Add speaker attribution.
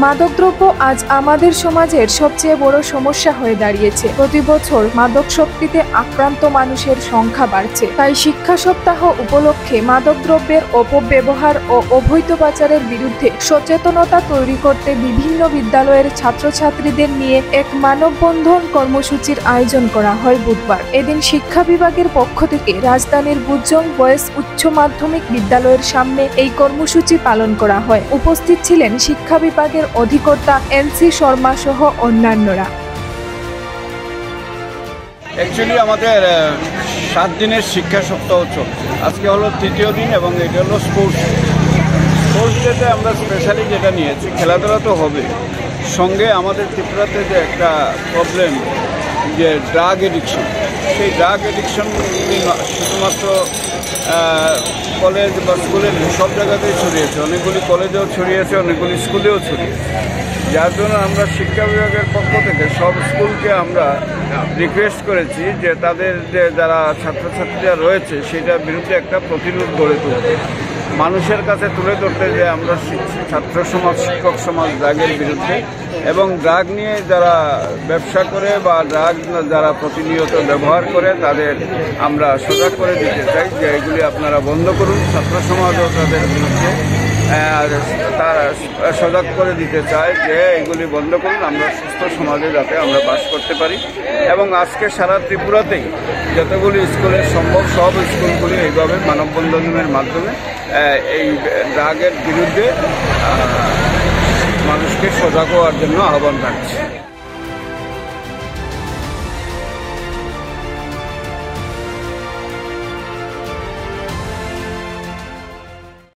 Speaker 1: মাদকদ্রব্য আজ আমাদের সমাজের সবচেয়ে বড় সমস্যা হয়ে দাঁড়িয়েছে। প্রতি বছর মাদকাসক্তিতে আক্রান্ত মানুষের সংখ্যা বাড়ছে। তাই শিক্ষা সপ্তাহ উপলক্ষে মাদকদ্রব্যের অপব্যবহার ও অবৈধ পাচারের বিরুদ্ধে সচেতনতা তৈরি করতে বিভিন্ন বিদ্যালয়ের ছাত্রছাত্রীদের নিয়ে এক মানববন্ধন কর্মসূচির আয়োজন করা হয় বুধবার। এদিন শিক্ষা বিভাগের পক্ষ থেকে রাজধানীর বুজং বয়েজ উচ্চ মাধ্যমিক বিদ্যালয়ের সামনে এই কর্মসূচি পালন করা হয়। উপস্থিত ছিলেন শিক্ষা বিভাগের অধিকর্তা এনসি শর্মা সহ অন্যান্যরা।
Speaker 2: অ্যাকচুয়ালি আমাদের 7 দিনের শিক্ষা সপ্তাহ চলছে। আজকে হলো তৃতীয় দিন এবং এটা হলো স্পোর্টস ডেতে আমরা স্পেশালি যেটা নিয়েছি, খেলাধুলা তো হবে, সঙ্গে আমাদের ত্রিপুরাতে যে একটা প্রবলেম যে ড্রাগ এডিকশন, সেই ড্রাগ এডিকশন শুধুমাত্র কলেজ বা স্কুলের সব জায়গাতেই ছড়িয়েছে, অনেকগুলি কলেজেও ছড়িয়েছে, অনেকগুলি স্কুলেও ছড়িয়েছে। যার জন্য আমরা শিক্ষা বিভাগের পক্ষ থেকে সব স্কুলকে আমরা রিকোয়েস্ট করেছি যে তাদের যে যারা ছাত্রছাত্রীরা রয়েছে সেটার বিরুদ্ধে একটা প্রতিরোধ গড়ে তুলতে, মানুষের কাছে তুলে ধরতে যে আমরা ছাত্র সমাজ, শিক্ষক সমাজ ড্রাগের বিরুদ্ধে, এবং ড্রাগ নিয়ে যারা ব্যবসা করে বা ড্রাগ যারা প্রতিনিয়ত ব্যবহার করে তাদের আমরা সজাগ করে দিতে চাই যে এগুলি আপনারা বন্ধ করুন। ছাত্র সমাজও তাদের বিরুদ্ধে তারা সজাগ করে দিতে চায় যে এগুলি বন্ধ করুন, আমরা সুস্থ সমাজে যাতে আমরা বাস করতে পারি। এবং আজকে সারা ত্রিপুরাতেই যতগুলি স্কুলে সম্ভব সব স্কুলগুলি এইভাবে মানববন্ধনের মাধ্যমে এই ড্রাগের বিরুদ্ধে মানুষকে সজাগ হওয়ার জন্য আহ্বান রাখছে।